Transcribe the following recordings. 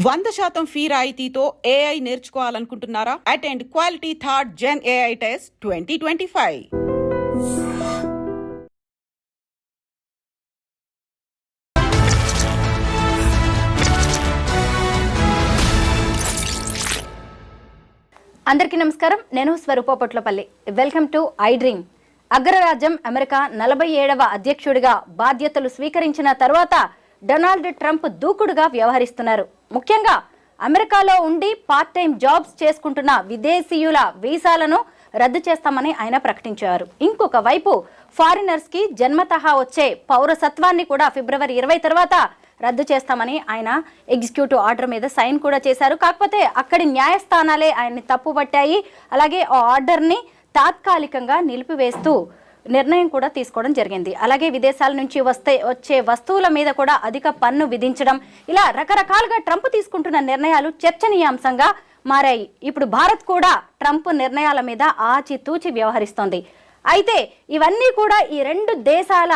100% fee రాయితీతో AI నేర్చుకోవాలనుకుంటున్నారా? Attend quality third gen AI test 2025. అందరికీ నమస్కారం. నేను Swaroopa Potlapalli. Welcome to I Dream. అగ్రరాజ్యం అమెరికా 47వ అధ్యక్షుడిగా బాధ్యతలు స్వీకరించిన తర్వాత డొనాల్డ్ ట్రంప్ దూకుడుగా వ్యవహరిస్తున్నారు. ముఖ్యంగా అమెరికాలో ఉండి పార్ట్ టైం జాబ్స్ చేసుకుంటున్న విదేశీయుల వీసాలను రద్దు చేస్తామని ఆయన ప్రకటించారు. ఇంకొక వైపు ఫారినర్స్ కి జన్మతహా వచ్చే పౌరసత్వాన్ని కూడా ఫిబ్రవరి 20 తర్వాత రద్దు చేస్తామని ఆయన ఎగ్జిక్యూటివ్ ఆర్డర్ మీద సైన్ కూడా చేశారు. కాకపోతే అక్కడి న్యాయస్థానాలే ఆయన్ని తప్పుపట్టాయి. అలాగే ఆ ఆర్డర్ని తాత్కాలికంగా నిలిపివేస్తూ నిర్ణయం కూడా తీసుకోవడం జరిగింది. అలాగే విదేశాల నుంచి వచ్చే వస్తువుల మీద కూడా అధిక పన్ను విధించడం, ఇలా రకరకాలుగా ట్రంప్ తీసుకుంటున్న నిర్ణయాలు చర్చనీయాంశంగా మారాయి. ఇప్పుడు భారత్ కూడా ట్రంప్ నిర్ణయాల మీద ఆచితూచి వ్యవహరిస్తోంది. అయితే ఇవన్నీ కూడా ఈ రెండు దేశాల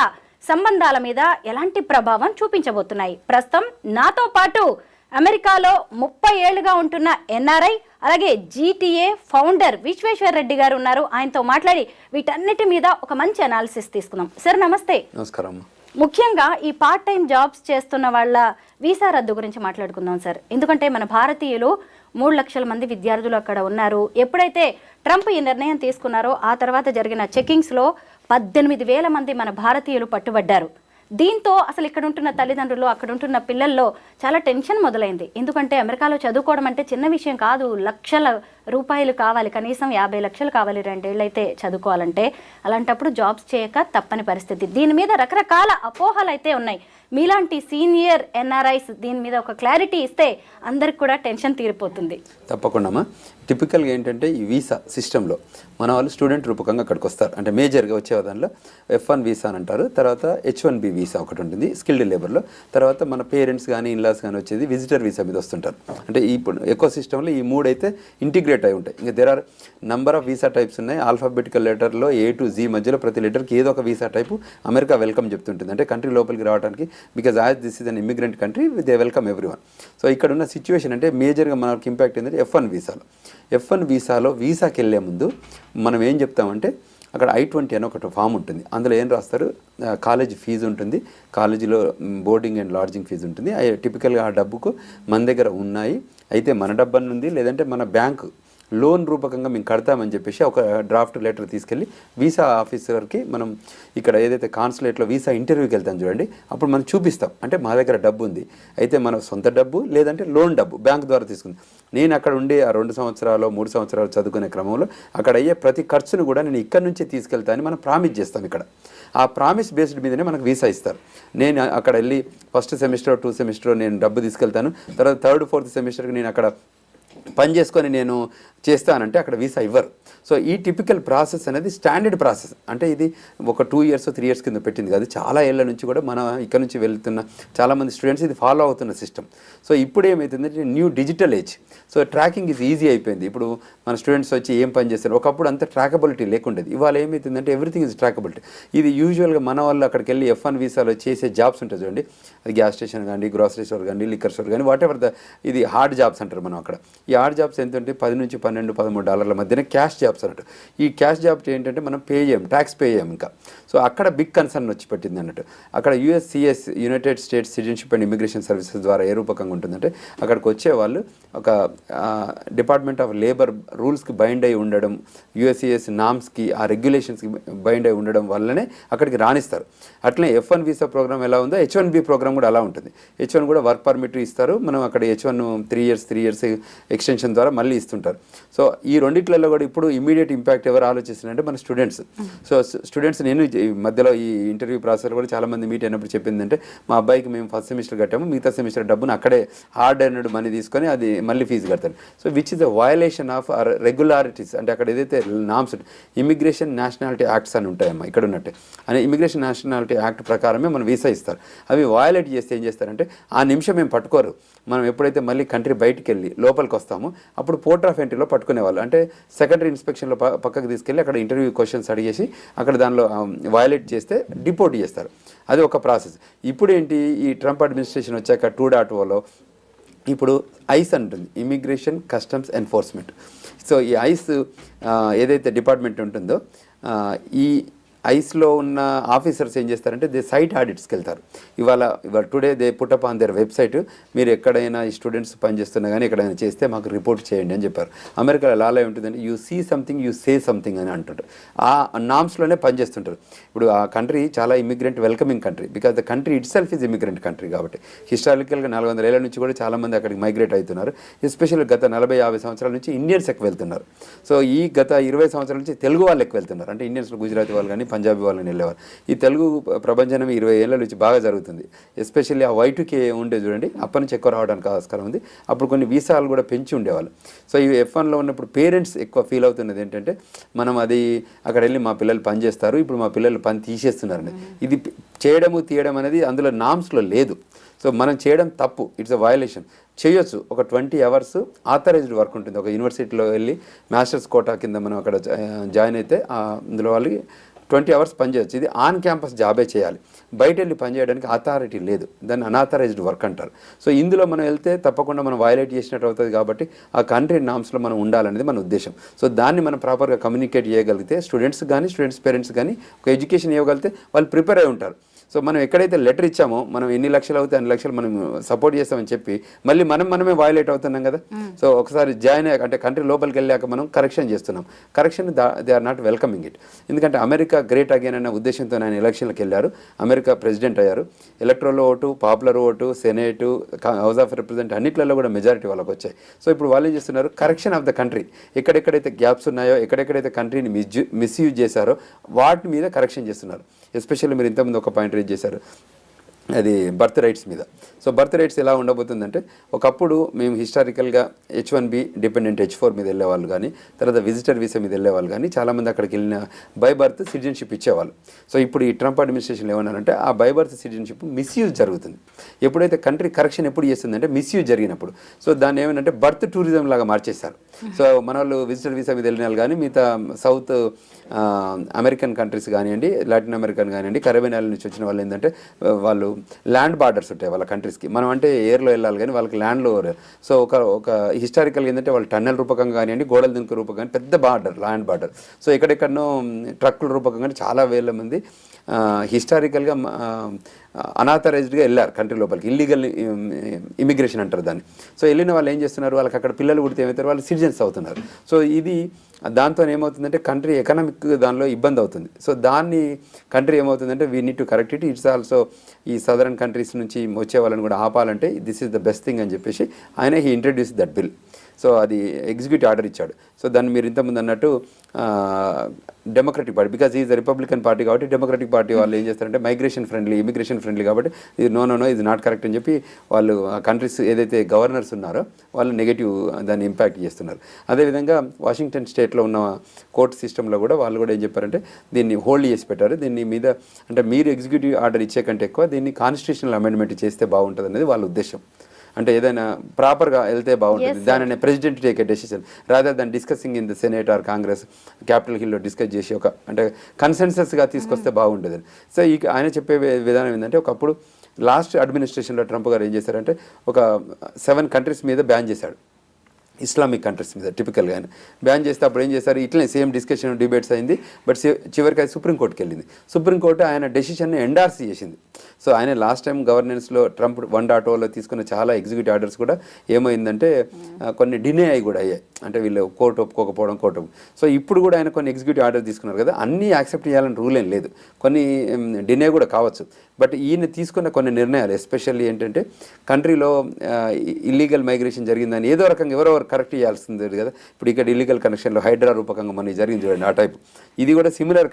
సంబంధాల మీద ఎలాంటి ప్రభావం చూపించబోతున్నాయి? ప్రస్తుతం నాతో పాటు అమెరికాలో 30 ఏళ్లుగా ఉంటున్న ఎన్ఆర్ఐ అలాగే జీటీఏ ఫౌండర్ విశ్వేశ్వర్ రెడ్డి గారు ఉన్నారు. ఆయనతో మాట్లాడి వీటన్నిటి మీద ఒక మంచి అనాలిసిస్ తీసుకుందాం. సార్ నమస్తే. నమస్కారం. ముఖ్యంగా ఈ పార్ట్ టైం జాబ్స్ చేస్తున్న వాళ్ళ వీసా రద్దు గురించి మాట్లాడుకుందాం సార్. ఎందుకంటే మన భారతీయులు 3 లక్షల మంది విద్యార్థులు అక్కడ ఉన్నారు. ఎప్పుడైతే ట్రంప్ ఈ నిర్ణయం తీసుకున్నారో ఆ తర్వాత జరిగిన చెకింగ్స్లో 18,000 మంది మన భారతీయులు పట్టుబడ్డారు. దీంతో అసలు ఇక్కడ ఉంటున్న తల్లిదండ్రులు, అక్కడ ఉంటున్న పిల్లల్లో చాలా టెన్షన్ మొదలైంది. ఎందుకంటే అమెరికాలో చదువుకోవడం అంటే చిన్న విషయం కాదు. లక్షల రూపాయలు కావాలి, కనీసం 50 లక్షలు కావాలి 2 ఏళ్ళు అయితే చదువుకోవాలంటే. అలాంటప్పుడు జాబ్స్ చేయక తప్పని పరిస్థితి. దీని మీద రకరకాల అపోహలు అయితే ఉన్నాయి. మీలాంటి సీనియర్ ఎన్ఆర్ఐస్ దీని మీద ఒక క్లారిటీ ఇస్తే అందరికి కూడా టెన్షన్ తీరిపోతుంది. తప్పకుండా. టిపికల్గా ఏంటంటే ఈ వీసా సిస్టంలో మన వాళ్ళు స్టూడెంట్ రూపకంగా అక్కడికి వస్తారు. అంటే మేజర్గా వచ్చే దానిలో F1 వీసా అని అంటారు. తర్వాత H1B వీసా ఒకటి ఉంటుంది స్కిల్డ్ లేబర్లో. తర్వాత మన పేరెంట్స్ కానీ ఇన్లాస్ కానీ వచ్చేది విజిటర్ వీసా మీద వస్తుంటారు. అంటే ఇప్పుడు ఎకో సిస్టంలో ఈ 3 అయితే ఇంటిగ్రేట్ అయి ఉంటాయి. ఇంకా there are number of visa types ఉన్నాయి. ఆల్ఫాబెటికల్ లెటర్లో A to Z మధ్యలో ప్రతి లెటర్కి ఏదో ఒక వీసా టైపు అమెరికా వెల్కమ్ చెప్తుంటుంది. అంటే కంట్రీ లోపలికి రావడానికి, because as this is an immigrant country they welcome everyone. So ఇక్కడ ఉన్న సిచ్యువేషన్ అంటే మేజర్గా మనకి ఇంపాక్ట్ ఏంటంటే F1 వీసాలో వీసాకి వెళ్ళే ముందు మనం ఏం చెప్తామంటే అక్కడ I-20 అని ఒకటి ఫామ్ ఉంటుంది. అందులో ఏం రాస్తారు, కాలేజ్ ఫీజు ఉంటుంది, కాలేజీలో బోర్డింగ్ అండ్ లాడ్జింగ్ ఫీజు ఉంటుంది. టిపికల్గా ఆ డబ్బుకు మన దగ్గర ఉన్నాయి, అయితే మన డబ్బు ఉంది, లేదంటే మన బ్యాంకు లోన్ రూపకంగా మేము కడతామని చెప్పేసి ఒక డ్రాఫ్ట్ లెటర్ తీసుకెళ్ళి వీసా ఆఫీసర్కి మనం ఇక్కడ ఏదైతే కాన్సులేట్లో వీసా ఇంటర్వ్యూకి వెళ్తాం చూడండి, అప్పుడు మనం చూపిస్తాం. అంటే మా దగ్గర డబ్బు ఉంది, అయితే మన సొంత డబ్బు లేదంటే లోన్ డబ్బు బ్యాంక్ ద్వారా తీసుకుంది. నేను అక్కడ ఉండి ఆ 2 సంవత్సరాలు 3 సంవత్సరాలు చదువుకునే క్రమంలో అక్కడ అయ్యే ప్రతి ఖర్చును కూడా నేను ఇక్కడి నుంచే తీసుకెళ్తానని మనం ప్రామిస్ చేస్తాం. ఇక్కడ ఆ ప్రామిస్ బేస్డ్ మీదనే మనకు వీసా ఇస్తారు. నేను అక్కడ వెళ్ళి ఫస్ట్ సెమిస్టర్ 2 సెమిస్టర్ నేను డబ్బు తీసుకెళ్తాను, తర్వాత 3rd 4th సెమిస్టర్కి నేను అక్కడ పని చేసుకొని నేను చేస్తానంటే అక్కడ వీసా ఇవ్వరు. సో ఈ టిపికల్ ప్రాసెస్ అనేది స్టాండర్డ్ ప్రాసెస్. అంటే ఇది ఒక 2 years 3 years కింద పెట్టింది కాదు, చాలా ఏళ్ళ నుంచి కూడా మన ఇక్కడ నుంచి వెళ్తున్న చాలామంది స్టూడెంట్స్ ఇది ఫాలో అవుతున్న సిస్టమ్. సో ఇప్పుడు ఏమవుతుందంటే new digital age, so tracking ఇది ఈజీ అయిపోయింది. ఇప్పుడు మన స్టూడెంట్స్ వచ్చి ఏం పని చేస్తారు, ఒకప్పుడు అంత ట్రాకబిలిటీ లేకుండేది. ఇవాళ ఏమవుతుందంటే ఎవ్రీథింగ్ ఇస్ ట్రాకబిలిటీ. ఇది యూజువల్గా మన వాళ్ళు అక్కడికి వెళ్ళి F1 వీసాలో చేసే జాబ్స్ ఉంటుంది చూడండి, అది గ్యాస్ స్టేషన్ కానీ, గ్రోసరీ స్టోర్ కానీ, లిక్కర్ స్టోర్ కానీ, వాట్ ఎవర్ ఇది హార్డ్ జాబ్స్ అంటారు మనం అక్కడ. ఈ హార్డ్ జాబ్స్ ఎంత ఉంటే $10 నుంచి $12-13 మధ్యన క్యాష్ జాబ్స్ అన్నట్టు. ఈ క్యాష్ జాబ్స్ ఏంటంటే మనం పే చేయం, ట్యాక్స్ పే చేయం ఇంకా. సో అక్కడ బిగ్ కన్సర్న్ వచ్చి పెట్టింది అన్నట్టు. అక్కడ USCIS United states citizenship and immigration services ద్వారా ఏ రూపకంగా ఉంటుందంటే అక్కడికి వచ్చే వాళ్ళు ఒక డిపార్ట్మెంట్ ఆఫ్ లేబర్ రూల్స్కి బైండ్ అయి ఉండడం, USCIS నామ్స్కి ఆ రెగ్యులేషన్స్కి బైండ్ అయి ఉండడం వల్లనే అక్కడికి రాణిస్తారు. అట్లనే F1 వీసా ప్రోగ్రామ్ ఎలా ఉందో H1B ప్రోగ్రామ్ కూడా అలా ఉంటుంది. H1 కూడా వర్క్ పర్మిట్ ఇస్తారు, మనం అక్కడ H1 3 years ఎక్స్టెన్షన్ ద్వారా మళ్ళీ ఇస్తుంటారు. సో ఈ రెండిట్లలో కూడా ఇప్పుడు ఇమీడియట్ ఇంపాక్ట్ ఎవరు ఆలోచిస్తున్నారంటే మన స్టూడెంట్స్. సో స్టూడెంట్స్ నేను మధ్యలో ఈ ఇంటర్వ్యూ ప్రాసెస్ కూడా చాలామంది మీట్ అయినప్పుడు చెప్పిందంటే మా అబ్బాయికి మేము ఫస్ట్ సెమిస్టర్ కట్టాము, మిగతా సెమిస్టర్ డబ్బును అక్కడే హార్డ్ ఎర్న్డ్ మనీ తీసుకొని అది మళ్ళీ ఫీజు కడతాను. So which is the violation of regularities. అంటే అక్కడ ఏదైతే నామ్స్ ఇమిగ్రేషన్ నేషనాలిటీ యాక్ట్స్ అని ఉంటాయమ్మా ఇక్కడ ఉన్నట్టే, అని ఇమిగ్రేషన్ నేషనాలిటీ యాక్ట్ ప్రకారమే మనం వీసా ఇస్తారు. అవి వయలేట్ చేస్తే ఏం చేస్తారంటే ఆ నిమిషం మేము పట్టుకోరు. మనం ఎప్పుడైతే మళ్ళీ కంట్రీ బయటికి వెళ్ళి లోపలికి వస్తామో అప్పుడు పోర్ట్ ఆఫ్ ఎంట్రీలో పట్టుకునేవాళ్ళు. అంటే సెకండరీ ఇన్స్పెక్షన్లో పక్కకు తీసుకెళ్ళి అక్కడ ఇంటర్వ్యూ క్వశ్చన్స్ అడిగేసి అక్కడ దానిలో వయలేట్ చేస్తే డిపోర్ట్ చేస్తారు. అది ఒక ప్రాసెస్. ఇప్పుడు ఏంటి, ఈ ట్రంప్ అడ్మినిస్ట్రేషన్ వచ్చాక 2.0లో ఇప్పుడు ఐస్ అంటుంది, ఇమిగ్రేషన్ కస్టమ్స్ ఎన్ఫోర్స్మెంట్. సో ఈ ఐస్ ఏదైతే డిపార్ట్మెంట్ ఉంటుందో ఈ ఐస్లో ఉన్న ఆఫీసర్స్ ఏం చేస్తారంటే దే సైట్ ఆడిట్స్కి వెళ్తారు. ఇవాళ today they put up on their website, మీరు ఎక్కడైనా ఈ స్టూడెంట్స్ పనిచేస్తున్నా కానీ ఎక్కడైనా చేస్తే మాకు రిపోర్ట్ చేయండి అని చెప్పారు. అమెరికాలో లాలో ఏముంటుందంటే you see something you say something అని అంటుంటారు. ఆ నామ్స్లోనే పనిచేస్తుంటారు. ఇప్పుడు ఆ కంట్రీ చాలా immigrant welcoming country, because the country itself is immigrant country. కాబట్టి హిస్టారికల్గా 400 ఏళ్ల నుంచి కూడా చాలామంది అక్కడికి మైగ్రేట్ అవుతున్నారు. ఎస్పెషల్లీ గత 40-50 సంవత్సరాల నుంచి ఇండియన్స్ ఎక్కువ వెళ్తున్నారు. సో ఈ గత 20 సంవత్సరాల నుంచి తెలుగు వాళ్ళు ఎక్కువ వెళ్తున్నారు. అంటే ఇండియన్స్లో గుజరాతీ వాళ్ళు కానీ పంజాబీ వాళ్ళని వెళ్ళేవారు. ఈ తెలుగు ప్రపంచం 20 ఏళ్ళ నుంచి బాగా జరుగుతుంది. ఎస్పెషల్లీ ఆ Y2K ఉండే చూడండి, అప్పటి నుంచి ఎక్కువ రావడానికి ఆస్కారం ఉంది. అప్పుడు కొన్ని వీసాలు కూడా పెంచి ఉండేవాళ్ళు. సో ఈ F1లో ఉన్నప్పుడు పేరెంట్స్ ఎక్కువ ఫీల్ అవుతున్నది ఏంటంటే మనం అది అక్కడ వెళ్ళి మా పిల్లలు పని చేస్తారు, ఇప్పుడు మా పిల్లలు పని తీసేస్తున్నారని. ఇది చేయడము తీయడం అనేది అందులో నామ్స్లో లేదు. సో మనం చేయడం తప్పు, ఇట్స్ అ వయలేషన్. చేయొచ్చు, ఒక 20 hours ఆథరైజ్డ్ వర్క్ ఉంటుంది. ఒక యూనివర్సిటీలో వెళ్ళి మాస్టర్స్ కోటా కింద మనం అక్కడ జాయిన్ అయితే అందులో వాళ్ళకి 20 hours పనిచేయచ్చు. ఇది ఆన్ క్యాంపస్ జాబే చేయాలి, బయట వెళ్ళి పనిచేయడానికి అథారిటీ లేదు. దాన్ని అన్ఆథరైజ్డ్ వర్క్ అంటారు. సో ఇందులో మనం వెళ్తే తప్పకుండా మనం వయలేట్ చేసినట్టు అవుతుంది. కాబట్టి ఆ కంట్రీ నామ్స్లో మనం ఉండాలనేది మన ఉద్దేశం. సో దాన్ని మనం ప్రాపర్గా కమ్యూనికేట్ చేయగలిగితే స్టూడెంట్స్ కానీ స్టూడెంట్స్ పేరెంట్స్ కానీ ఒక ఎడ్యుకేషన్ ఇవ్వగలిగితే వాళ్ళు ప్రిపేర్ అయి ఉంటారు. సో మనం ఎక్కడైతే లెటర్ ఇచ్చామో మనం ఎన్ని లక్షలు అవుతాయి అన్ని లక్షలు మనం సపోర్ట్ చేస్తామని చెప్పి మళ్ళీ మనమే వయలేట్ అవుతున్నాం కదా. సో ఒకసారి జాయిన్ అయ్యాక అంటే కంట్రీ లోపలికి వెళ్ళాక మనం కరెక్షన్ చేస్తున్నాం. Correction they are not welcoming it. ఎందుకంటే అమెరికా గ్రేట్ అగైన్ అనే ఉద్దేశంతో ఆయన ఎలక్షన్లకు వెళ్ళారు, అమెరికా ప్రెసిడెంట్ అయ్యారు. Electoral vote, popular vote, senate, house of represent అన్నిట్లలో కూడా మెజారిటీ వాళ్ళకి వచ్చాయి. సో ఇప్పుడు వాళ్ళు ఏం చేస్తున్నారు, కరెక్షన్ ఆఫ్ ద కంట్రీ. ఎక్కడెక్కడైతే గ్యాప్స్ ఉన్నాయో, ఎక్కడెక్కడైతే కంట్రీని మిస్యూజ్ చేశారో వాటి మీద కరెక్షన్ చేస్తున్నారు. ఎస్పెషల్లీ మీరు ఇంతకుముందు ఒక పాయింట్ రేజ్ చేశారు, అది బర్త్ రైట్స్ మీద. సో బర్త్ రైట్స్ ఎలా ఉండబోతుందంటే ఒకప్పుడు మేము హిస్టారికల్గా H1B డిపెండెంట్ H4 మీద వెళ్ళేవాళ్ళు కానీ తర్వాత విజిటర్ వీసా మీద వెళ్ళేవాళ్ళు కానీ చాలామంది అక్కడికి వెళ్ళిన బై బర్త్ సిటిజన్షిప్ ఇచ్చేవాళ్ళు. సో ఇప్పుడు ఈ ట్రంప్ అడ్మినిస్ట్రేషన్ ఏమన్నారంటే ఆ బై బర్త్ సిటిజన్షిప్ మిస్యూజ్ జరుగుతుంది. ఎప్పుడైతే కంట్రీ కరెక్షన్ ఎప్పుడు చేస్తుందంటే మిస్యూజ్ జరిగినప్పుడు. సో దాన్ని ఏమంటే బర్త్ టూరిజం లాగా మార్చేస్తారు. సో మన వాళ్ళు విజిటర్ వీసా మీద వెళ్ళిన వాళ్ళు కానీ మిగతా సౌత్ అమెరికన్ కంట్రీస్ కానివ్వండి, లాటిన్ అమెరికన్ కానివ్వండి, కరేబియన్ ఐలాండ్ నుంచి వచ్చిన వాళ్ళు ఏంటంటే వాళ్ళు ల్యాండ్ బార్డర్స్ ఉంటాయి వాళ్ళ కంట్రీస్కి. మనం అంటే ఎయిర్లో వెళ్ళాలి కానీ వాళ్ళకి ల్యాండ్లో. సో ఒక హిస్టారికల్ ఏంటంటే వాళ్ళు టన్నెల్ రూపకంగా కానివ్వండి, గోడల దింకు రూపకంగా పెద్ద బార్డర్, ల్యాండ్ బార్డర్. సో ఎక్కడెక్కడనో ట్రక్కుల రూపకంగా చాలా వేల మంది హిస్టారికల్గా అనాథరైజ్డ్గా వెళ్ళారు కంట్రీ లోపలికి. ఇల్లీగల్ ఇమిగ్రేషన్ అంటారు దాన్ని. సో వెళ్ళిన వాళ్ళు ఏం చేస్తున్నారు, వాళ్ళకి అక్కడ పిల్లలు పుడితే ఏమవుతారు, వాళ్ళు సిటిజన్స్ అవుతున్నారు. సో ఇది దాంతో ఏమవుతుందంటే కంట్రీ ఎకనామిక్ దానిలో ఇబ్బంది అవుతుంది. సో దాన్ని కంట్రీ ఏమవుతుందంటే we need to correct it. It's also ఈ సదరన్ కంట్రీస్ నుంచి వచ్చే వాళ్ళని కూడా ఆపాలంటే this is the best thing అని చెప్పేసి ఆయన he introduce that bill. So అది ఎగ్జిక్యూటివ్ ఆర్డర్ ఇచ్చాడు. సో దాన్ని మీరు ఇంతకుముందు అన్నట్టు Democratic Party, because is Republican Party కాబట్టి డెమోక్రటిక్ పార్టీ వాళ్ళు ఏం చేస్తారంటే మైగ్రేషన్ ఫ్రెండ్లీ, ఇమిగ్రేషన్ ఫ్రెండ్లీ కాబట్టి ఇది నో ఇది నాట్ కరెక్ట్ అని చెప్పి వాళ్ళు ఆ కంట్రీస్ ఏదైతే గవర్నర్స్ ఉన్నారో వాళ్ళు నెగటివ్ దాన్ని ఇంపాక్ట్ చేస్తున్నారు. అదేవిధంగా వాషింగ్టన్ స్టేట్లో ఉన్న కోర్టు సిస్టంలో కూడా వాళ్ళు కూడా ఏం చెప్పారంటే దీన్ని హోల్డ్ చేసి పెట్టారు. దీన్ని మీద అంటే మీరు ఎగ్జిక్యూటివ్ ఆర్డర్ ఇచ్చే కంటే ఎక్కువ దీన్ని కాన్స్టిట్యూషనల్ అమెండ్మెంట్ చేస్తే బాగుంటుంది అనేది వాళ్ళ ఉద్దేశం. అంటే ఏదైనా ప్రాపర్గా వెళ్తే బాగుంటుంది, దానిని president take a decision rather than discussing in the Senate or Congress Capitol హిల్లో డిస్కస్ చేసి ఒక అంటే కన్సెన్సస్గా తీసుకొస్తే బాగుంటుంది. సో ఈ ఆయన చెప్పే విధానం ఏంటంటే ఒకప్పుడు లాస్ట్ అడ్మినిస్ట్రేషన్లో ట్రంప్ గారు ఏం చేశారంటే ఒక 7 కంట్రీస్ మీద బ్యాన్ చేశాడు, ఇస్లామిక్ కంట్రీస్ మీద టిపికల్గా ఆయన బ్యాన్ చేస్తే అప్పుడు ఏం చేశారు, ఇట్లనే సేమ్ డిస్కషన్ డిబేట్స్ అయింది. బట్ చివరికి అది సుప్రీంకోర్టుకి వెళ్ళింది. సుప్రీంకోర్టు ఆయన డెసిషన్ని ఎండార్స్ చేసింది. సో ఆయన లాస్ట్ టైం గవర్నెన్స్లో ట్రంప్ 1.0లో తీసుకున్న చాలా ఎగ్జిక్యూటివ్ ఆర్డర్స్ కూడా ఏమైందంటే కొన్ని డినే అయ్యి కూడా అయ్యాయి. అంటే వీళ్ళు కోర్టు ఒప్పుకోకపోవడం కోర్టు. సో ఇప్పుడు కూడా ఆయన కొన్ని ఎగ్జిక్యూటివ్ ఆర్డర్ తీసుకున్నారు కదా, అన్నీ యాక్సెప్ట్ చేయాలని రూల్ ఏం లేదు, కొన్ని డినే కూడా కావచ్చు. బట్ ఈయన తీసుకున్న కొన్ని నిర్ణయాలు ఎస్పెషల్లీ ఏంటంటే కంట్రీలో ఇల్లీగల్ మైగ్రేషన్ జరిగిందని ఏదో రకంగా ఎవరెవరు కరెక్ట్ చేయాల్సింది కదా. ఇప్పుడు ఇక్కడ ఇల్లీగల్ కనెక్షన్లో హైడ్రా రూపకంగా మనకి జరిగింది చూడండి, ఆ టైప్. ఇది కూడా సిమిలర్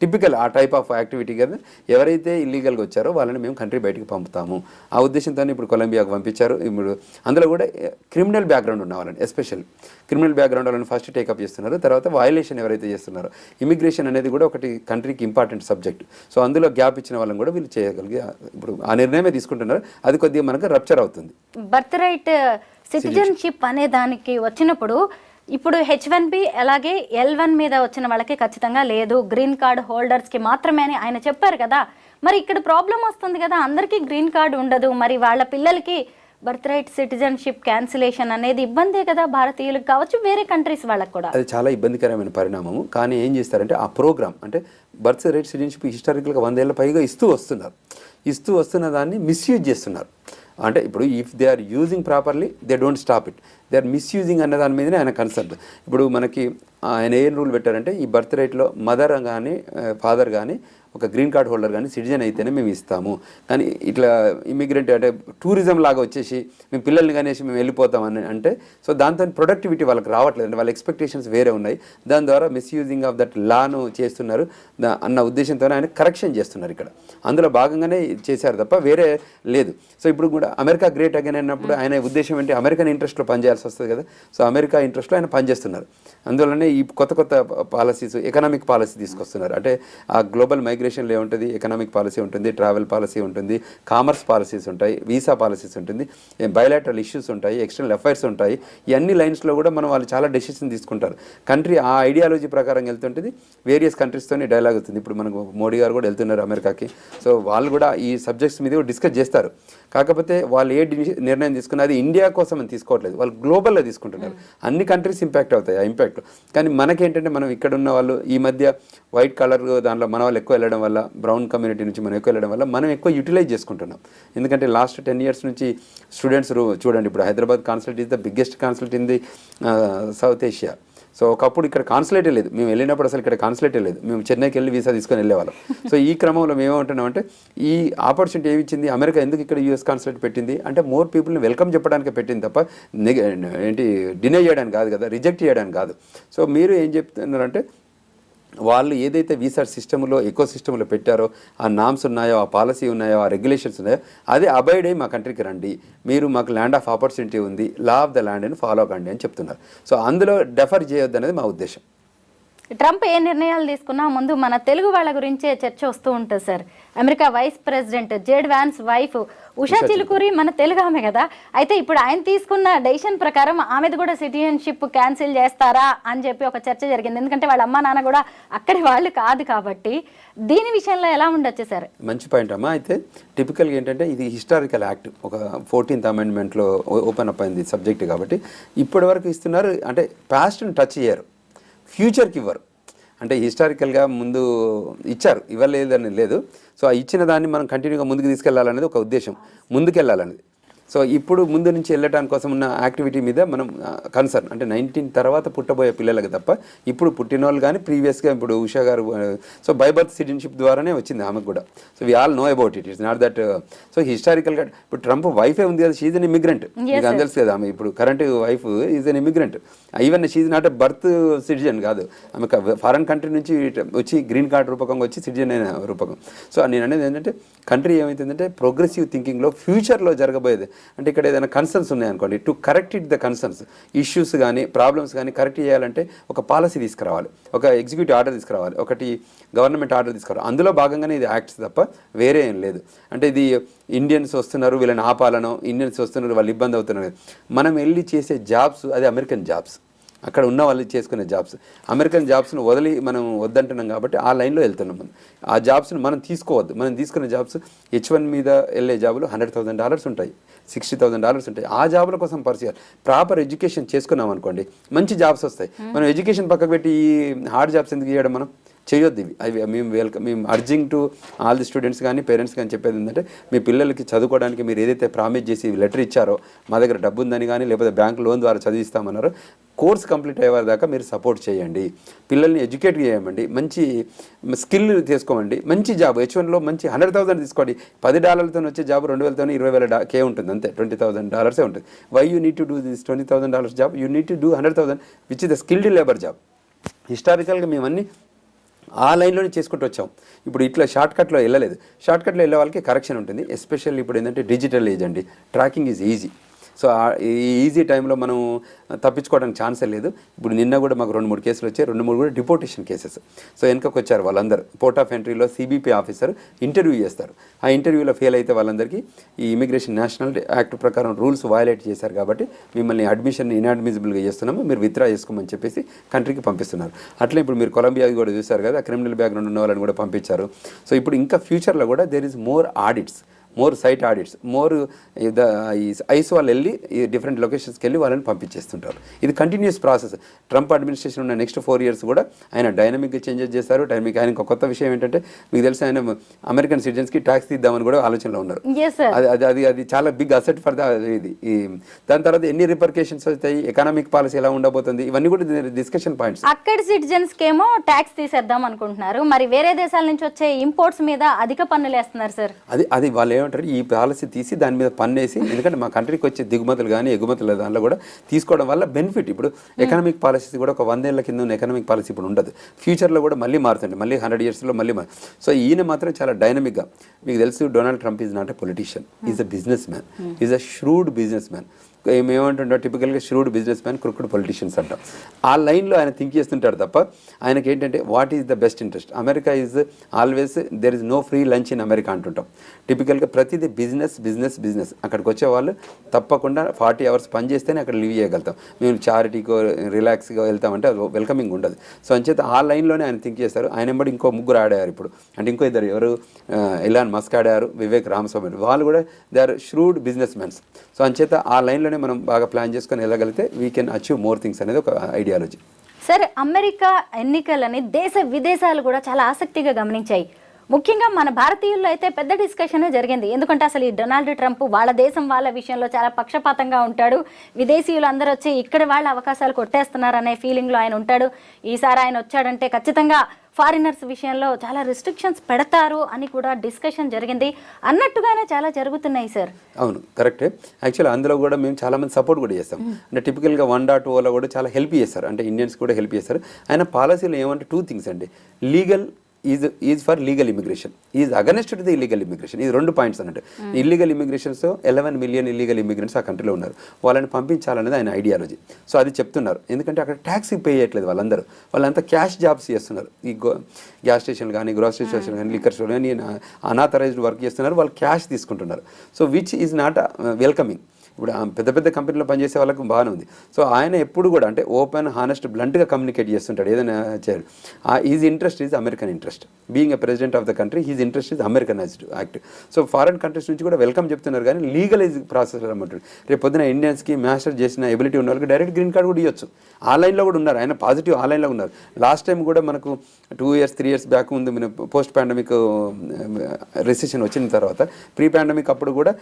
టిపికల్ ఆ టైప్ ఆఫ్ యాక్టివిటీ కదా. ఎవరైతే ఇల్లీగల్గా వచ్చారో వాళ్ళని మేము కంట్రీ బయటికి పంపుతాము ఆ ఉద్దేశంతో ఇప్పుడు కొలంబియాకు పంపించారు. ఇప్పుడు అందులో కూడా క్రిమినల్ బ్యాక్గ్రౌండ్ ఉన్న వాళ్ళని, ఎస్పెషల్లీ క్రిమినల్ బ్యాక్గ్రౌండ్ వాళ్ళని ఫస్ట్ టేకప్ చేస్తున్నారు. తర్వాత వయలేషన్ ఎవరైతే చేస్తున్నారో, ఇమిగ్రేషన్ అనేది కూడా ఒకటి కంట్రీకి ఇంపార్టెంట్ సబ్జెక్ట్. సో అందులో గ్యాప్ ఇచ్చిన వాళ్ళని కూడా వీళ్ళు చేయగలిగి ఇప్పుడు ఆ నిర్ణయమే తీసుకుంటున్నారు. అది కొద్దిగా మనకు రప్చర్ అవుతుంది. బర్త్ రైట్ సిటిజన్షిప్ అనే దానికి వచ్చినప్పుడు ఇప్పుడు H1B అలాగే L1 మీద వచ్చిన వాళ్ళకి ఖచ్చితంగా లేదు, గ్రీన్ కార్డ్ హోల్డర్స్కి మాత్రమే అని ఆయన చెప్పారు కదా. మరి ఇక్కడ ప్రాబ్లం వస్తుంది కదా, అందరికీ గ్రీన్ కార్డు ఉండదు, మరి వాళ్ళ పిల్లలకి బర్త్ రైట్ సిటిజన్షిప్ క్యాన్సిలేషన్ అనేది ఇబ్బందే కదా భారతీయులకు కావచ్చు, వేరే కంట్రీస్ వాళ్ళకి కూడా. అది చాలా ఇబ్బందికరమైన పరిణామము. కానీ ఏం చేస్తారంటే ఆ ప్రోగ్రామ్ అంటే బర్త్ రైట్ సిటిజన్షిప్ హిస్టారికల్గా 100 ఏళ్ళ పైగా ఇస్తూ వస్తున్న దాన్ని మిస్యూజ్ చేస్తున్నారు. అంటే ఇప్పుడు if they are using properly they don't stop it, they are misusing అన్న దాని మీదనే ఆయన కన్సర్న్. ఇప్పుడు మనకి ఆయన ఏం రూల్ పెట్టారంటే ఈ బర్త్ రైట్లో మదర్ కానీ ఫాదర్ కానీ ఒక గ్రీన్ కార్డ్ హోల్డర్ కానీ సిటిజన్ అయితేనే మేము ఇస్తాము. కానీ ఇట్లా ఇమిగ్రెంట్ అంటే టూరిజం లాగా వచ్చేసి మేము పిల్లల్ని కనేసి మేము వెళ్ళిపోతామని అంటే సో దాంతో ప్రొడక్టివిటీ వాళ్ళకి రావట్లేదు, అంటే వాళ్ళ ఎక్స్పెక్టేషన్స్ వేరే ఉన్నాయి. దాని ద్వారా మిస్యూజింగ్ ఆఫ్ దట్ లాను చేస్తున్నారు అన్న ఉద్దేశంతో ఆయన కరెక్షన్ చేస్తున్నారు ఇక్కడ. అందులో భాగంగానే చేశారు తప్ప వేరే లేదు. సో ఇప్పుడు కూడా అమెరికా గ్రేట్ అగైన్ అన్నప్పుడు ఆయన ఉద్దేశం ఏంటి, అమెరికన్ ఇంట్రెస్ట్లో పనిచేయాల్సి వస్తుంది కదా. సో అమెరికా ఇంట్రెస్ట్లో ఆయన పనిచేస్తున్నారు. అందువల్లనే ఈ కొత్త పాలసీస్, ఎకనామిక్ పాలసీ తీసుకొస్తున్నారు. అంటే ఆ గ్లోబల్ మైగ్రేషన్లో ఏముంటుంది, ఎకనామిక్ పాలసీ ఉంటుంది, ట్రావెల్ పాలసీ ఉంటుంది, కామర్స్ పాలసీస్ ఉంటాయి, వీసా పాలసీస్ ఉంటుంది, బయలాటరల్ ఇష్యూస్ ఉంటాయి, ఎక్స్టర్నల్ అఫైర్స్ ఉంటాయి. ఈ అన్ని లైన్స్లో కూడా వాళ్ళు చాలా డెసిషన్ తీసుకుంటారు. కంట్రీ ఆ ఐడియాలజీ ప్రకారం వెళ్తుంటుంది. వేరియస్ కంట్రీస్తోనే డైలాగ్ అవుతుంది. ఇప్పుడు మనకు మోడీ గారు కూడా వెళ్తున్నారు అమెరికాకి. సో వాళ్ళు కూడా ఈ సబ్జెక్ట్స్ మీద కూడా డిస్కస్ చేస్తారు. కాకపోతే వాళ్ళు ఏ నిర్ణయం తీసుకున్నా అది ఇండియా కోసం అని తీసుకోవట్లేదు, వాళ్ళు గ్లోబల్లో తీసుకుంటున్నారు. అన్ని కంట్రీస్ ఇంపాక్ట్ అవుతాయి ఆ ఇంపాక్ట్. కానీ మనకేంటంటే మనం ఇక్కడ ఉన్న వాళ్ళు ఈ మధ్య వైట్ కలర్ దాంట్లో మన వాళ్ళు ఎక్కువ వెళ్ళడం వల్ల, బ్రౌన్ కమ్యూనిటీ నుంచి మనం ఎక్కువ వెళ్ళడం వల్ల మనం ఎక్కువ యూటిలైజ్ చేసుకుంటున్నాం. ఎందుకంటే లాస్ట్ 10 years నుంచి స్టూడెంట్స్ చూడండి, ఇప్పుడు Hyderabad consulate is the biggest consulate in the south Asia. So ఒకప్పుడు ఇక్కడ కాన్సులేటే లేదు, మేము వెళ్ళినప్పుడు అసలు ఇక్కడ కాన్సులేటే లేదు, మేము చెన్నైకి వెళ్ళి వీసా తీసుకొని వెళ్ళేవాళ్ళం. సో ఈ క్రమంలో మేము ఏమంటున్నామంటే ఈ ఆపర్చునిటీ ఏమి ఇచ్చింది అమెరికా, ఎందుకు ఇక్కడ యూఎస్ కాన్సులేట్ పెట్టింది అంటే మోర్ పీపుల్ని వెల్కమ్ చెప్పడానికి పెట్టింది తప్ప డినై చేయడానికి కాదు కదా, రిజెక్ట్ చేయడానికి కాదు. సో మీరు ఏం చెప్తున్నారంటే వాళ్ళు ఏదైతే వీసా సిస్టంలో ఎకో సిస్టంలో పెట్టారో ఆ నామ్స్ ఉన్నాయో, ఆ పాలసీ ఉన్నాయో, ఆ రెగ్యులేషన్స్ ఉన్నాయో అదే అబైడ్ అయ్యి మా కంట్రీకి రండి, మీరు మాకు ల్యాండ్ ఆఫ్ ఆపర్చునిటీ ఉంది, లా ఆఫ్ ద ల్యాండ్ అని ఫాలో కండి అని చెప్తున్నారు. సో అందులో డెఫర్ చేయొద్దు అనేది మా ఉద్దేశం. ట్రంప్ ఏ నిర్ణయాలు తీసుకున్నా ముందు మన తెలుగు వాళ్ళ గురించే చర్చ వస్తూ ఉంటుంది sir. America vice president JD Vance wife Usha Chilukuri మన తెలుగు ఆమె కదా. అయితే ఇప్పుడు ఆయన తీసుకున్న డెసిషన్ ప్రకారం ఆమెది కూడా సిటిజన్షిప్ క్యాన్సిల్ చేస్తారా అని చెప్పి ఒక చర్చ జరిగింది. ఎందుకంటే వాళ్ళ అమ్మా నాన్న కూడా అక్కడి వాళ్ళు కాదు కాబట్టి దీని విషయంలో ఎలా ఉండొచ్చు సార్? మంచి పాయింట్ అమ్మా. అయితే టిపికల్గా ఏంటంటే ఇది హిస్టారికల్ యాక్ట్, ఒక 14th Amendmentలో ఓపెన్ అప్ అయింది సబ్జెక్ట్ కాబట్టి ఇప్పటి వరకు ఇస్తున్నారు. అంటే పాస్ట్ని టచ్ చేయరు, ఫ్యూచర్కి ఇవ్వరు. అంటే హిస్టారికల్గా ముందు ఇచ్చారు, ఇవ్వలేదని లేదు. సో ఆ ఇచ్చిన దాన్ని మనం కంటిన్యూగా ముందుకు తీసుకెళ్లాలనేది ఒక ఉద్దేశం, ముందుకెళ్ళాలనేది. సో ఇప్పుడు ముందు నుంచి వెళ్ళటానికి కోసం ఉన్న యాక్టివిటీ మీద మనం కన్సర్న్, అంటే 19 తర్వాత పుట్టబోయే పిల్లలకు తప్ప ఇప్పుడు పుట్టిన వాళ్ళు కానీ ప్రీవియస్గా ఇప్పుడు ఉషా గారు సో బై బర్త్ సిటిజన్షిప్ ద్వారానే వచ్చింది ఆమెకు కూడా. So we all know about it, it's not that. So హిస్టారికల్గా ఇప్పుడు ట్రంప్ వైఫే ఉంది కదా, షీజ్ అన్ ఇమిగ్రెంట్, మీకు అందరికీ కదా. ఆమె ఇప్పుడు current wife is an immigrant. Even she's not a birth citizen కాదు, ఆమె ఫారెన్ కంట్రీ నుంచి వచ్చి గ్రీన్ కార్డ్ రూపకంగా వచ్చి సిటిజన్ అయిన రూపకం. సో నేను అనేది ఏంటంటే కంట్రీ ఏమవుతుందంటే ప్రోగ్రెసివ్ థింకింగ్లో ఫ్యూచర్లో జరగబోయేది. అంటే ఇక్కడ ఏదైనా కన్సర్న్స్ ఉన్నాయనుకోండి, to correct it the concerns, issues కానీ ప్రాబ్లమ్స్ కానీ కరెక్ట్ చేయాలంటే ఒక పాలసీ తీసుకురావాలి, ఒక ఎగ్జిక్యూటివ్ ఆర్డర్ తీసుకురావాలి, ఒకటి గవర్నమెంట్ ఆర్డర్ తీసుకురావాలి. అందులో భాగంగానే ఇది యాక్ట్స్ తప్ప వేరే ఏం లేదు. అంటే ఇది ఇండియన్స్ వస్తున్నారు వీళ్ళని ఆపాలనో, ఇండియన్స్ వస్తున్నారు వాళ్ళు ఇబ్బంది అవుతున్నారు. మనం వెళ్ళి చేసే జాబ్స్ అది అమెరికన్ జాబ్స్, అక్కడ ఉన్న వాళ్ళు చేసుకునే జాబ్స్. అమెరికన్ జాబ్స్ను వదిలి మనం వద్దంటున్నాం కాబట్టి ఆ లైన్లో వెళ్తున్నాం. మనం ఆ జాబ్స్ని మనం తీసుకోవద్దు. మనం తీసుకునే జాబ్స్ H1 మీద వెళ్ళే జాబులు $100,000 ఉంటాయి, $60,000 ఉంటాయి. ఆ జాబుల కోసం పరిచయాలు ప్రాపర్ ఎడ్యుకేషన్ చేసుకున్నాం అనుకోండి, మంచి జాబ్స్ వస్తాయి. మనం ఎడ్యుకేషన్ పక్కకు పెట్టి ఈ హార్డ్ జాబ్స్ ఎందుకు చేయడం, మనం చేయొద్దు ఇవి. అవి మేము urging to all the students కానీ పేరెంట్స్ కానీ చెప్పేది ఏంటంటే మీ పిల్లలకి చదువుకోవడానికి మీరు ఏదైతే ప్రామిస్ చేసి లెటర్ ఇచ్చారో, మా దగ్గర డబ్బు ఉందని కానీ లేకపోతే బ్యాంక్ లోన్ ద్వారా చదివిస్తామన్నారో, కోర్స్ కంప్లీట్ అయ్యేవారి దాకా మీరు సపోర్ట్ చేయండి, పిల్లల్ని ఎడ్యుకేట్ చేయమండి, మంచి స్కిల్ తీసుకోమండి, మంచి జాబ్ H1లో మంచి $100,000 తీసుకోండి. $10 వచ్చే జాబ్ 2,000 $20,000 ఉంటుంది, అంతే $20,000 ఉంటుంది. Why you need to do this $20,000 job, you need to do $100,000 which is the skilled labour job. హిస్టారికల్గా మేమన్నీ ఆ లైన్లోనే చేసుకుంటూ వచ్చాం. ఇప్పుడు ఇట్లా షార్ట్కట్లో వెళ్ళలేదు. షార్ట్కట్లో వెళ్ళే వాళ్ళకి కరెక్షన్ ఉంటుంది. ఎస్పెషల్లీ ఇప్పుడు ఏంటంటే డిజిటల్ ఏజ్ అండి, ట్రాకింగ్ ఈజ్ ఈజీ. సో ఈ ఈజీ టైంలో మనం తప్పించుకోవడానికి ఛాన్సే లేదు. ఇప్పుడు నిన్న కూడా మాకు 2-3 కేసులు వచ్చాయి, 2-3 కూడా డిపోర్టేషన్ కేసెస్. సో వెనకకు వచ్చారు వాళ్ళందరూ. పోర్ట్ ఆఫ్ ఎంట్రీలో CBP ఆఫీసర్ ఇంటర్వ్యూ చేస్తారు. ఆ ఇంటర్వ్యూలో ఫెయిల్ అయితే వాళ్ళందరికీ ఈ ఇమిగ్రేషన్ నేషనల్ యాక్ట్ ప్రకారం రూల్స్ వయలేట్ చేశారు కాబట్టి మిమ్మల్ని అడ్మిషన్ ఇన్అడ్మిసిబుల్గా చేస్తున్నాము, మీరు విత్డ్రా చేసుకోమని చెప్పేసి కంట్రీకి పంపిస్తున్నారు. అట్లా ఇప్పుడు మీరు కొలంబియా కూడా చూశారు కదా, క్రిమినల్ బ్యాక్గ్రౌండ్ ఉన్న వాళ్ళని కూడా పంపించారు. సో ఇప్పుడు ఇంకా ఫ్యూచర్లో కూడా there is more audits. More site audits, more ఈ ఐస్ వాళ్ళు వెళ్ళి ఈ డిఫరెంట్ లొకేషన్స్కి వెళ్ళి వాళ్ళని పంపించేస్తుంటారు. ఇది కంటిన్యూస్ ప్రాసెస్. ట్రంప్ అడ్మినిస్ట్రేషన్ ఉన్న నెక్స్ట్ 4 years కూడా ఆయన డైనమిక్గా చేంజెస్ చేస్తారు. ఆయన ఒక కొత్త విషయం ఏంటంటే మీకు తెలిసి ఆయన అమెరికన్ సిటిజన్స్కి ట్యాక్స్ తీద్దామని కూడా ఆలోచనలో ఉన్నారు. అది చాలా బిగ్ అసెట్ ఫర్ ఇది. దాని తర్వాత ఎన్ని రిపర్కేషన్స్ అవుతాయి, ఎకనామిక్ పాలసీ ఎలా ఉండబోతుంది, ఇవన్నీ కూడా డిస్కషన్ పాయింట్స్. అక్కడి సిటిజన్స్ కేమో ట్యాక్స్ తీసేద్దాం అనుకుంటున్నారు, మరి వేరే దేశాల నుంచి వచ్చే ఇంపోర్ట్స్ మీద అధిక పన్నులు వేస్తున్నారు సార్. అది వాళ్ళు ఏమంటారు, ఈ పాలసీ తీసి దాని మీద పన్నేసి, ఎందుకంటే మా కంట్రీకి వచ్చే దిగుమతులు కానీ ఎగుమతులు దానిలో కూడా తీసుకోవడం వల్ల బెనిఫిట్. ఇప్పుడు ఎకనామిక్ పాలసీ కూడా ఒక 100 ఏళ్ల కింద ఉన్న ఎకనామిక్ పాలసీ ఇప్పుడు ఉండదు, ఫ్యూచర్లో కూడా మళ్ళీ మారుతుంది, మళ్ళీ 100 yearsలో మళ్ళీ సో ఈయన మాత్రం చాలా డైనమిక్గా. మీకు తెలుసు Donald Trump is not a politician, is a business man, is a shrewd business man. ఏమంటుంటాం టిపికల్గా shrewd business man, cricket politicians అంటాం. ఆ లైన్లో ఆయన థింక్ చేస్తుంటాడు తప్ప ఆయనకి ఏంటంటే what is the best interest. America is always there is no free lunch in America అంటుంటాం. టిపికల్గా ప్రతిదీ బిజినెస్ బిజినెస్ బిజినెస్. అక్కడికి వచ్చే వాళ్ళు తప్పకుండా 40 hours పని చేస్తేనే అక్కడ లివ్ చేయగలుగుతాం. మేము చారిటీకో రిలాక్స్గా వెళ్తామంటే అది వెల్కమింగ్ ఉండదు. సో అంచేత ఆ లైన్లోనే ఆయన థింక్ చేస్తారు. ఆయన ఎంబడి ఇంకో 3 ఆడారు ఇప్పుడు, అంటే ఇంకో 2 ఎవరు, ఎలాన్ మస్క్ ఆడారు, వివేక్ రామస్వామి, వాళ్ళు కూడా they are shrewd business mans. So అంచేత ఆ లైన్లో మనం బాగా ప్లాన్ చేసుకొని వెళ్ళగలిగితే we can achieve more things అనేది ఒక ఐడియాలజీ. సరే, అమెరికా ఎన్నికలని దేశ విదేశాలు కూడా చాలా ఆసక్తిగా గమనించాయి. ముఖ్యంగా మన భారతీయుల్లో అయితే పెద్ద డిస్కషన్ జరిగింది. ఎందుకంటే అసలు ఈ డొనాల్డ్ ట్రంప్ వాళ్ళ దేశం వాళ్ళ విషయంలో చాలా పక్షపాతంగా ఉంటాడు, విదేశీయులు అందరూ వచ్చి ఇక్కడ వాళ్ళ అవకాశాలు కొట్టేస్తున్నారనే ఫీలింగ్లో ఆయన ఉంటాడు. ఈసారి ఆయన వచ్చాడంటే ఖచ్చితంగా ఫారినర్స్ విషయంలో చాలా రిస్ట్రిక్షన్స్ పెడతారు అని కూడా డిస్కషన్ జరిగింది. అన్నట్టుగానే చాలా జరుగుతున్నాయి సార్. అవును, కరెక్టే. యాక్చువల్లీ అందులో కూడా మేము చాలామంది సపోర్ట్ కూడా చేస్తాం. అంటే టిపికల్గా 1.0లో కూడా చాలా హెల్ప్ చేస్తారు, అంటే ఇండియన్స్ కూడా హెల్ప్ చేస్తారు. ఆయన పాలసీలో ఏమంటే 2 things అండి. Legal is for legal immigration, is against to the illegal immigration. ఇది 2 points అన్నట్టు. ఇల్లీగల్ ఇమిగ్రేషన్స్తో 11 million ఇల్లీగల్ ఇమిగ్రెంట్స్ ఆ కంట్రీలో ఉన్నారు, వాళ్ళని పంపించాలనేది ఆయన ఐడియాలజీ. సో అది చెప్తున్నారు, ఎందుకంటే అక్కడ ట్యాక్స్ పే చేయట్లేదు వాళ్ళంతా క్యాష్ జాబ్స్ చేస్తున్నారు. ఈ గ్యాస్ స్టేషన్లు కానీ, గ్రోసరీ స్టేషన్ కానీ, లిక్కర్ స్టోర్ కానీ అనాథరైజ్డ్ వర్క్ చేస్తున్నారు, వాళ్ళు క్యాష్ తీసుకుంటున్నారు. So which is not welcoming. ఇప్పుడు పెద్ద పెద్ద కంపెనీలో పనిచేసే వాళ్ళకి బాగానే ఉంది. సో ఆయన ఎప్పుడు కూడా అంటే ఓపెన్, హానెస్ట్, బ్లంట్గా కమ్యూనికేట్ చేస్తుంటాడు ఏదైనా చేయాలి. Is interest is American interest. Being a president of the country, his interest is Americanized act. So foreign countries నుంచి కూడా వెల్కమ్ చెప్తున్నారు, కానీ లీగలైజ్ ప్రాసెస్ రమ్మంటాడు. రేపు పొద్దున ఇండియన్స్కి మాస్టర్ చేసిన ఎబిలిటీ ఉన్న వాళ్ళకి డైరెక్ట్ గ్రీన్ కార్డ్ కూడా ఇవ్వచ్చు. ఆ లైన్లో కూడా ఉన్నారు, ఆయన పాజిటివ్ ఆ లైన్లో ఉన్నారు. లాస్ట్ టైం కూడా మనకు 2 years 3 years బ్యాక్ ముందు మన పోస్ట్ పాండమిక్ రిసెషన్ వచ్చిన తర్వాత, ప్రీ పాండమిక్ అప్పుడు కూడా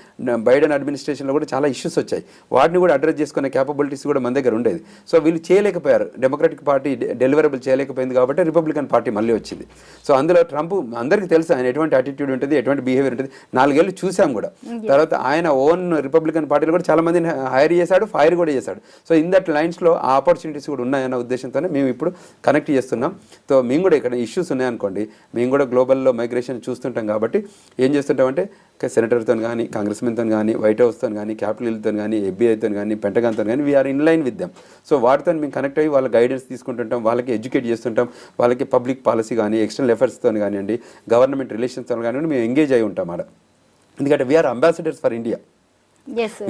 బైడెన్ అడ్మినిస్ట్రేషన్లో కూడా చాలా ఇష్యూస్ వచ్చాయి. వాటిని కూడా అడ్రస్ చేసుకునే క్యాపబిలిటీస్ కూడా మన దగ్గర ఉండేది. సో వీళ్ళు చేయలేకపోయారు, డెమోక్రటిక్ పార్టీ డెలివరబుల్ చేయలేకపోయింది కాబట్టి రిపబ్లికన్ పార్టీ మళ్ళీ వచ్చింది. సో అందులో ట్రంప్ అందరికీ తెలుసు ఆయన ఎటువంటి యాటిట్యూడ్ ఉంటుంది, ఎటువంటి బిహేవియర్ ఉంటుంది. 4 ఏళ్ళు చూసాం కూడా. తర్వాత ఆయన ఓన్ రిపబ్లికన్ పార్టీలో కూడా చాలా మందిని హైర్ చేశాడు, ఫైర్ కూడా చేశాడు. సో ఇన్ దట్ లైన్స్లో ఆ ఆపర్చునిటీస్ కూడా ఉన్నాయన్న ఉద్దేశంతోనే మేము ఇప్పుడు కనెక్ట్ చేస్తున్నాం. సో మేము కూడా ఇక్కడ ఇష్యూస్ ఉన్నాయనుకోండి, మేము కూడా గ్లోబల్లో మైగ్రేషన్ చూస్తుంటాం కాబట్టి ఏం చేస్తుంటామంటే సెనేటర్తో కానీ, కాంగ్రెస్మెన్తో కానీ, వైట్ హౌస్తో కానీ, క్యాపిటల్ హిల్తో కానీ, FBI కానీ, పెంటగాన్తో కానీ we are in line with them. So వాటితో మేము కనెక్ట్ అయ్యి వాళ్ళ గైడెన్స్ తీసుకుంటుంటాం, వాళ్ళకి ఎడ్యుకేట్ చేస్తుంటాం, వాళ్ళకి పబ్లిక్ పాలసీ కానీ, ఎక్స్టర్నల్ ఎఫర్ట్స్తో కానివ్వండి, గవర్నమెంట్ రిలేషన్స్తో కానివ్వండి మేము ఎంగేజ్ అయి ఉంటాం అక్కడ. ఎందుకంటే we are ambassadors for India.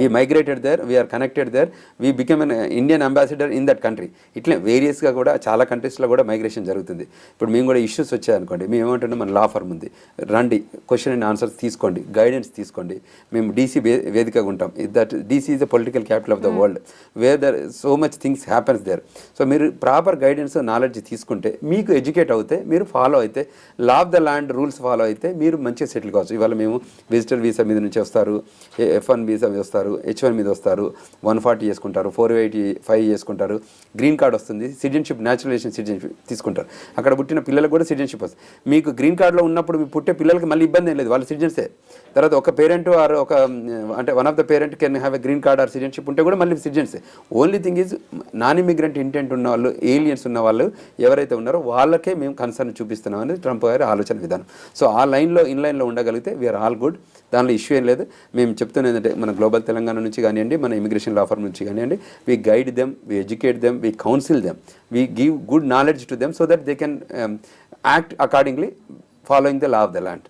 We migrated there, we are connected there, we became an Indian ambassador in that country. ఇట్లా వేరియస్గా కూడా చాలా కంట్రీస్లో కూడా మైగ్రేషన్ జరుగుతుంది. ఇప్పుడు మేము కూడా ఇష్యూస్ వచ్చాయనుకోండి, మేము ఏమంటున్నాం, మన లా ఫర్మ్ ఉంది, రండి క్వశ్చన్ అండ్ ఆన్సర్స్ తీసుకోండి, గైడెన్స్ తీసుకోండి. మేము DC వేదికగా ఉంటాం. That DC is the political capital of the world, where there so much things happens there. So మీరు ప్రాపర్ గైడెన్స్, నాలెడ్జ్ తీసుకుంటే, మీకు ఎడ్యుకేట్ అవుతే, మీరు ఫాలో అయితే, law of the land rules follow అయితే మీరు మంచిగా సెటిల్ కావచ్చు. ఇవాళ మేము విజిటర్ వీసా మీద నుంచి వస్తారు, F1 వీసా వస్తారు, H1 మీద వస్తారు, 140 చేసుకుంటారు, 485 చేసుకుంటారు, గ్రీన్ కార్డ్ వస్తుంది, సిటిజన్షిప్, న్యాచురలైజేషన్ సిటిజన్షిప్ తీసుకుంటారు. అక్కడ పుట్టిన పిల్లలకు కూడా సిటిజన్షిప్ వస్తుంది. మీకు గ్రీన్ కార్డులో ఉన్నప్పుడు మీ పుట్టే పిల్లలకి మళ్ళీ ఇబ్బంది ఏం లేదు, వాళ్ళు సిటిజన్సే. తర్వాత ఒక పేరెంట్ ఆర్ ఒక అంటే one of the parent can have a green card or citizenship ఉంటే కూడా మళ్ళీ సిటిజన్సే. Only thing is non immigrant intent ఉన్న వాళ్ళు, ఏలియన్స్ ఉన్న వాళ్ళు ఎవరైతే ఉన్నారో వాళ్ళకే మేము కన్సర్న్ చూపిస్తున్నాం అనేది ట్రంప్ గారి ఆలోచన విధానం. సో ఆ లైన్లో, ఇన్ లైన్లో ఉండగలిగితే వీఆర్ ఆల్ గుడ్. దానిలో ఇష్యూ ఏం లేదు. మేము చెప్తున్నది ఏంటంటే, మన గ్లోబల్ తెలంగాణ నుంచి కానివ్వండి, మన ఇమిగ్రేషన్ లా ఫర్మ్ నుంచి కానివ్వండి, we guide them, we educate them, we counsel them, we give good knowledge to them so that they can act accordingly following the law of the land.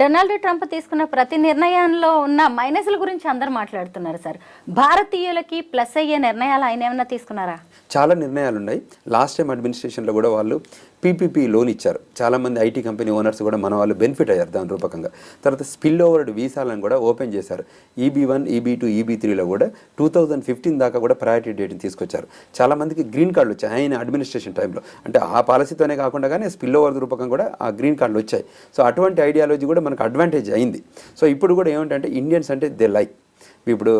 Donald Trump తీసుకున్న ప్రతి నిర్ణయంలో ఉన్న మైనస్ల గురించి అందరూ మాట్లాడుతున్నారు sir. భారతీయులకి plus అయ్యే నిర్ణయాలు ఆయన ఏమైనా తీసుకున్నారా? చాలా నిర్ణయాలు ఉన్నాయి. లాస్ట్ టైం అడ్మినిస్ట్రేషన్లో కూడా వాళ్ళు పీపీపీ లోన్ ఇచ్చారు. చాలామంది ఐటీ కంపెనీ ఓనర్స్ కూడా మన వాళ్ళు బెనిఫిట్ అయ్యారు దాని రూపకంగా. తర్వాత స్పిల్ ఓవర్డ్ వీసాలను కూడా ఓపెన్ చేశారు. EB1, EB2, EB3లో కూడా 2015 దాకా కూడా ప్రయారిటీ డేట్ని తీసుకొచ్చారు. చాలామందికి గ్రీన్ కార్డులు వచ్చాయి ఆయన అడ్మినిస్ట్రేషన్ టైంలో. అంటే ఆ పాలసీతోనే కాకుండా కానీ స్పిల్ ఓవర్ రూపకంగా కూడా ఆ గ్రీన్ కార్డులు వచ్చాయి. సో అటువంటి ఐడియాలజీ కూడా మనకు అడ్వాంటేజ్ అయింది. సో ఇప్పుడు కూడా ఏమిటంటే ఇండియన్స్ అంటే దే లైక్. ఇప్పుడు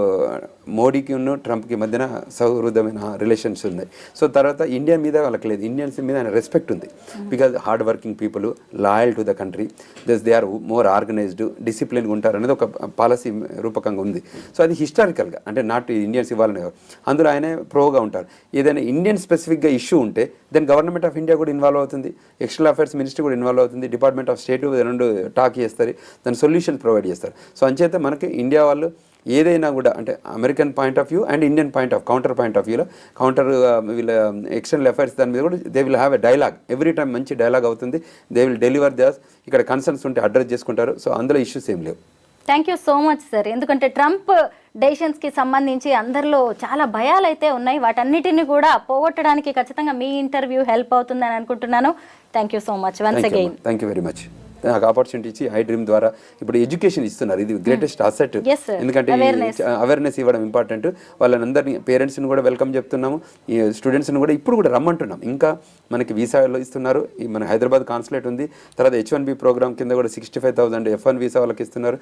మోడీకి ఉన్న ట్రంప్కి మధ్యన సౌహృదమైన రిలేషన్స్ ఉన్నాయి. సో తర్వాత ఇండియా మీద వాళ్ళకి లేదు, ఇండియన్స్ మీద రెస్పెక్ట్ ఉంది. Because hard working people, loyal to the country, they are more organised, డిసిప్లిన్గా ఉంటారు అనేది ఒక పాలసీ రూపకంగా ఉంది. సో అది హిస్టారికల్గా అంటే నాట్ ఇండియన్స్ ఇవ్వాలని కాదు, అందులో ఆయనే ప్రోగా ఉంటారు. ఏదైనా ఇండియన్ స్పెసిఫిక్గా ఇష్యూ ఉంటే దెన్ గవర్నమెంట్ ఆఫ్ ఇండియా కూడా ఇన్వాల్వ్ అవుతుంది, ఎక్స్టర్నల్ అఫైర్స్ మినిస్ట్రీ కూడా ఇన్వాల్వ్ అవుతుంది, డిపార్ట్మెంట్ ఆఫ్ స్టేట్ రెండు టాక్ చేస్తారు, దాని సొల్యూషన్ ప్రొవైడ్ చేస్తారు. సో అంచేత మనకి ఇండియా వాళ్ళు ఏదైనా కూడా అంటే American point of view and Indian point of counter point of వ్యూలో వీళ్ళ ఎక్స్టర్నల్ అఫైర్స్ దాని మీద కూడా they will have a dialogue. Every time మంచి డైలాగ్ అవుతుంది. దే విల్ డెలివర్ దస్. ఇక్కడ కన్సర్న్స్ ఉంటే అడ్రస్ చేసుకుంటారు. సో అందులో ఇష్యూస్ ఏం లేవు. Thank you so much sir. ఎందుకంటే ట్రంప్ డెసిషన్స్కి సంబంధించి అందరిలో చాలా భయాలు అయితే ఉన్నాయి. వాటన్నిటిని కూడా పోగొట్టడానికి ఖచ్చితంగా మీ ఇంటర్వ్యూ హెల్ప్ అవుతుందని అనుకుంటున్నాను. Thank you so much once again. Thank you very much. నాకు ఆపర్చునిటీ ఇచ్చి iDream ద్వారా ఇప్పుడు ఎడ్యుకేషన్ ఇస్తున్నారు. ఇది గ్రేటెస్ట్ అసెట్. ఎందుకంటే అవేర్నెస్ ఇవ్వడం ఇంపార్టెంట్. వాళ్ళందరినీ పేరెంట్స్ని కూడా వెల్కమ్ చెప్తున్నాము, ఈ స్టూడెంట్స్ని కూడా ఇప్పుడు కూడా రమ్మంటున్నాం. ఇంకా మనకి వీసాలో ఇస్తున్నారు. ఈ మన హైదరాబాద్ కాన్సులేట్ ఉంది. తర్వాత H1B ప్రోగ్రామ్ కింద కూడా 65,000 F1 వీసా వాళ్ళకి ఇస్తున్నారు,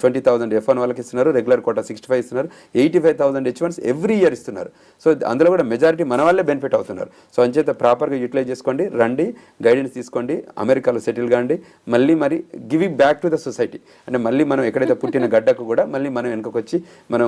20,000 F1 వాళ్ళకి ఇస్తున్నారు, రెగ్యులర్ కోటా 65 ఇస్తున్నారు, 85,000 H1s ఎవ్రీ ఇయర్ ఇస్తున్నారు. సో అందులో కూడా మెజారిటీ మన వాళ్ళే బెనిఫిట్ అవుతున్నారు. సో అంచేత ప్రాపర్గా యూటిలైజ్ చేసుకోండి, రండి, గైడెన్స్ తీసుకోండి, అమెరికాలో సెటిల్ కాండి, మరి give it back to the society. అంటే మళ్ళీ మనం ఎక్కడైతే పుట్టిన గడ్డకు కూడా మళ్ళీ మనం వెనుకకు వచ్చి మనం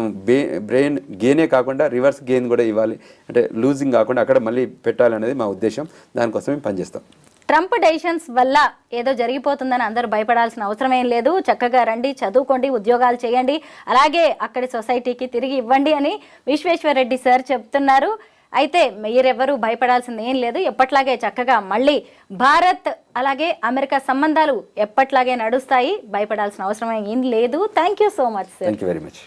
బ్రెయిన్ గెయినే కాకుండా రివర్స్ గెయిన్ కూడా ఇవ్వాలి, అంటే లూజింగ్ కాకుండా అక్కడ మళ్ళీ పెట్టాలనేది మా ఉద్దేశం. దానికోసం మేము పనిచేస్తాం. ట్రంప్ డెసిషన్స్ వల్ల ఏదో జరిగిపోతుందని అందరూ భయపడాల్సిన అవసరం ఏం లేదు. చక్కగా రండి, చదువుకోండి, ఉద్యోగాలు చేయండి, అలాగే అక్కడి సొసైటీకి తిరిగి ఇవ్వండి అని విశ్వేశ్వరరెడ్డి సార్ చెప్తున్నారు. అయితే మీరెవరూ భయపడాల్సింది ఏం లేదు. ఎప్పట్లాగే చక్కగా మళ్ళీ భారత్ అలాగే అమెరికా సంబంధాలు ఎప్పట్లాగే నడుస్తాయి. భయపడాల్సిన అవసరం ఏం లేదు. Thank you so much sir. Thank you very much.